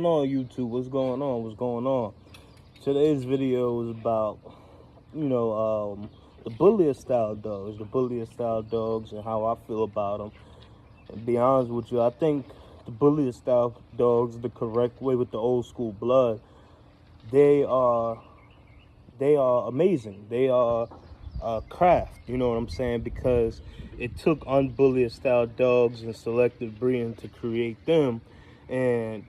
On YouTube, what's going on? What's going on? Today's video is about, the bullier style dogs, and how I feel about them. And be honest with you, I think the bullier style dogs, the correct way with the old school blood, they are they are amazing. They are craft. You know what I'm saying? Because it took unbullier style dogs and selective breeding to create them, and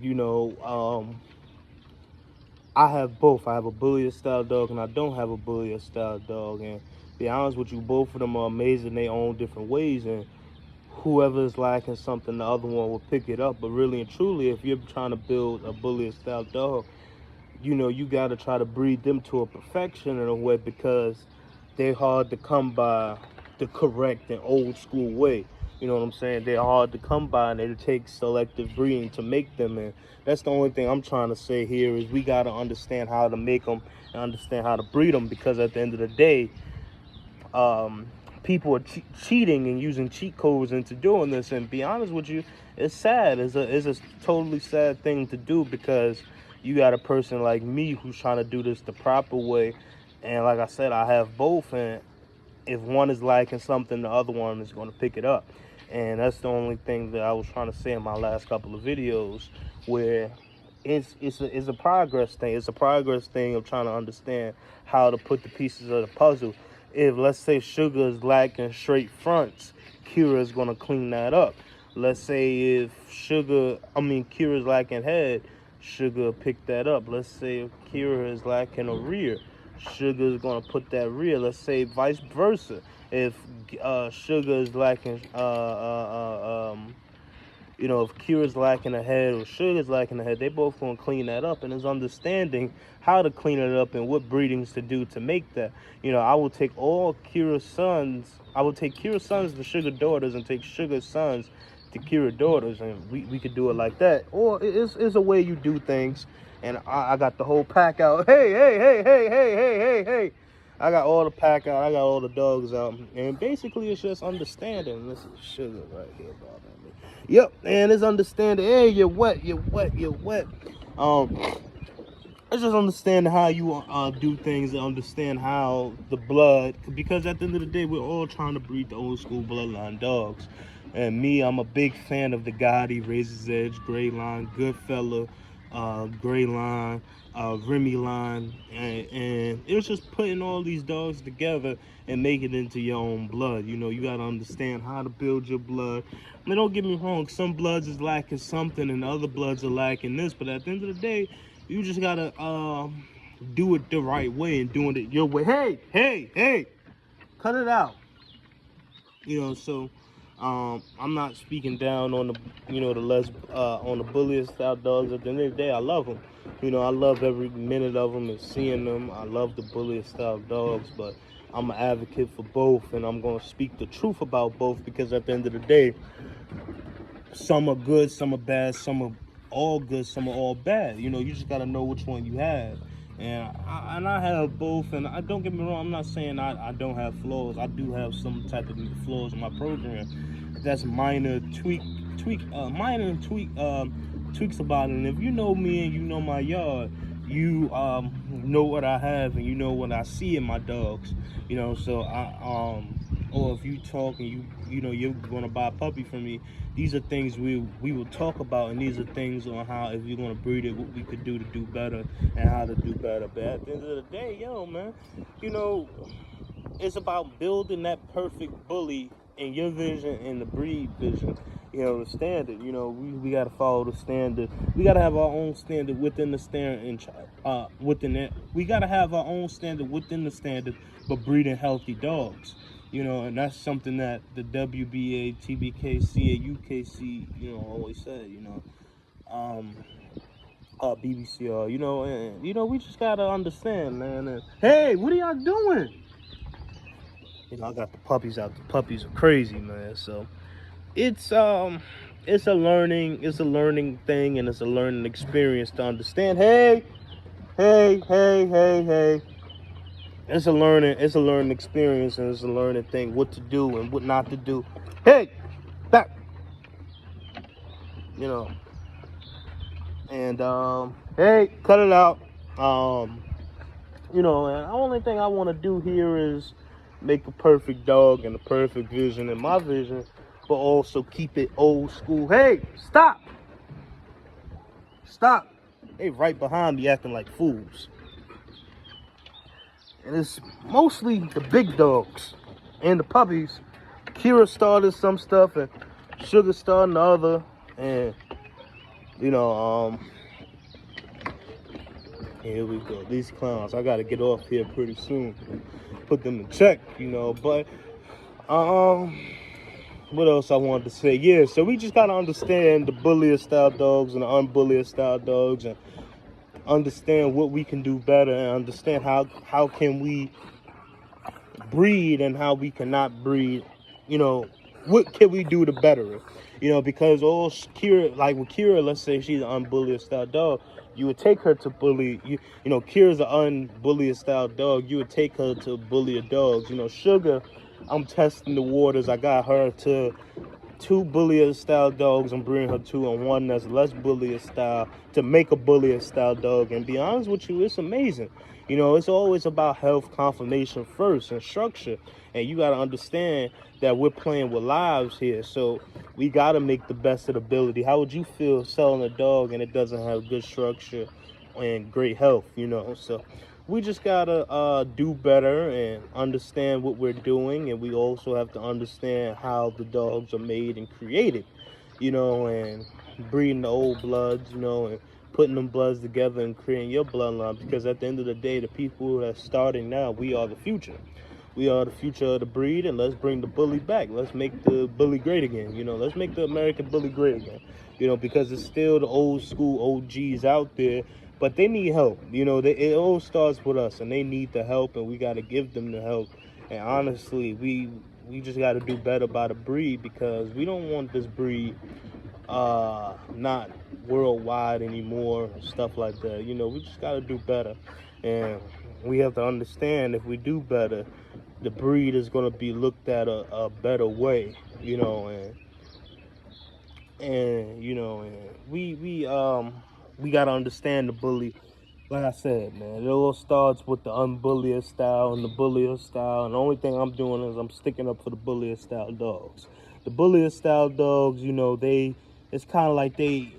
I have both. I have a bullier style dog and I don't have a bullier style dog. And be honest with you, both of them are amazing in their own different ways. And whoever is lacking something, the other one will pick it up. But really and truly, if you're trying to build a bullier style dog, you got to try to breed them to a perfection in a way, because they're hard to come by the correct and old school way. You know what I'm saying? They're hard to come by, and it takes selective breeding to make them. And that's the only thing I'm trying to say here is we got to understand how to make them and understand how to breed them, because at the end of the day, people are cheating and using cheat codes into doing this. And be honest with you, it's sad. It's a totally sad thing to do, because you got a person like me who's trying to do this the proper way. And like I said, I have both, and if one is lacking something, the other one is going to pick it up. And that's the only thing that I was trying to say in my last couple of videos, where it's a progress thing. It's a progress thing of trying to understand how to put the pieces of the puzzle. If, let's say, Sugar is lacking straight fronts, Kira is going to clean that up. Let's say if Kira is lacking head, Sugar pick that up. Let's say if Kira is lacking a rear, Sugar is going to put that rear. Let's say vice versa. If Sugar is lacking, if Kira's lacking a head or Sugar's lacking a head, they both going to clean that up. And it's understanding how to clean it up and what breedings to do to make that. I will take all Kira's sons. I will take Kira's sons to Sugar daughters and take Sugar's sons to Kira daughters, and we could do it like that. Or it's a way you do things. And I got the whole pack out. Hey, hey, hey, hey, hey, hey, hey, hey. I got all the pack out. I got all the dogs out. And basically, it's just understanding. This is Sugar right here bothering me. Yep, and it's understanding. Hey, you're wet, you're wet, you're wet. It's just understanding how you do things, and understand how the blood, because at the end of the day, we're all trying to breed the old school bloodline dogs. And me, I'm a big fan of the Gotti, Razor's Edge, Gray Line, Goodfella, Gray Line, Remy Line, and it was just putting all these dogs together and make it into your own blood. You got to understand how to build your blood. I mean, don't get me wrong, some bloods is lacking something and other bloods are lacking this, but at the end of the day, you just got to do it the right way and doing it your way. Hey, hey, hey, cut it out. So I'm not speaking down on on the bullies style dogs. At the end of the day, I love them. I love every minute of them and seeing them. I love the bully style dogs, but I'm an advocate for both, and I'm going to speak the truth about both, because at the end of the day, some are good, some are bad, some are all good, some are all bad. You just got to know which one you have. And I have both, and I don't get me wrong, I'm not saying I don't have flaws. I do have some type of flaws in my program. That's minor tweaks about it. And if you know me and you know my yard, you know what I have, and you know what I see in my dogs. So or if you talk and you're gonna buy a puppy from me, these are things we will talk about, and these are things on how, if you're gonna breed it, what we could do to do better and how to do better. But at the end of the day, man, it's about building that perfect bully in your vision and the breed vision. The standard. We got to follow the standard. We got to have our own standard within the standard, and within that, we got to have our own standard within the standard, but breeding healthy dogs. And that's something that the WBA, TBKC, and UKC, always say. BBCR, and we just gotta understand, man. And, hey, what are y'all doing? I got the puppies out. The puppies are crazy, man. So it's a learning thing, and it's a learning experience to understand. Hey, hey, hey, hey, hey. It's a learning experience, and it's a learning thing, what to do and what not to do. Hey, back. And hey, cut it out. You know, and the only thing I want to do here is make a perfect dog and a perfect vision in my vision, but also keep it old school. Hey, stop! Stop! They right behind me acting like fools. And it's mostly the big dogs and the puppies. Kira started some stuff and Sugar started other, and you know, here we go. These clowns, I gotta get off here pretty soon. Put them in check, you know. But what else I wanted to say? Yeah, so we just gotta understand the bullier style dogs and the unbullier style dogs, and understand what we can do better, and understand how can we breed and how we cannot breed. You know, what can we do to better it? You know, because all Kira, like with Kira, let's say she's an unbullier style dog, you would take her to bully. You know, Kira's an unbullier style dog. You would take her to bullier dogs. You know, Sugar, I'm testing the waters. I got her to 2 bullier style dogs. I'm bringing her 2 and 1 that's less bullier style to make a bullier style dog. And be honest with you, it's amazing. You know, it's always about health confirmation first and structure. And you got to understand that we're playing with lives here. So we got to make the best of the ability. How would you feel selling a dog and it doesn't have good structure and great health, you know? So we just gotta do better and understand what we're doing, and we also have to understand how the dogs are made and created, you know, and breeding the old bloods, you know, and putting them bloods together and creating your bloodline. Because at the end of the day, the people that's starting now, we are the future. We are the future of the breed, and let's bring the bully back. Let's make the bully great again. You know, let's make the American bully great again. You know, because it's still the old school OGs out there, but they need help. You know, it all starts with us, and they need the help, and we got to give them the help. And honestly, we just got to do better by the breed, because we don't want this breed not worldwide anymore and stuff like that. You know, we just got to do better, and we have to understand if we do better, the breed is going to be looked at a better way, you know. And you know, and we got to understand the bully. Like I said, man, it all starts with the unbullier style and the bullier style, and the only thing I'm doing is I'm sticking up for the bullier style dogs. The bullier style dogs, you know, it's kind of like they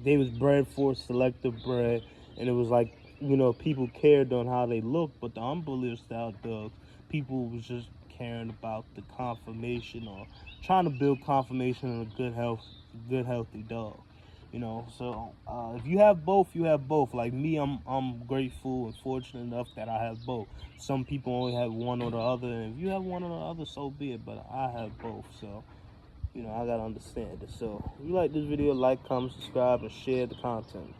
was bred for selective bred, and it was like, you know, people cared on how they looked. But the unbullier style dogs, people was just caring about the conformation, or trying to build conformation in a good healthy dog. You know, so if you have both, you have both. Like me, I'm grateful and fortunate enough that I have both. Some people only have one or the other, and if you have one or the other, so be it. But I have both, so you know, I gotta understand it. So if you like this video, like, comment, subscribe, and share the content.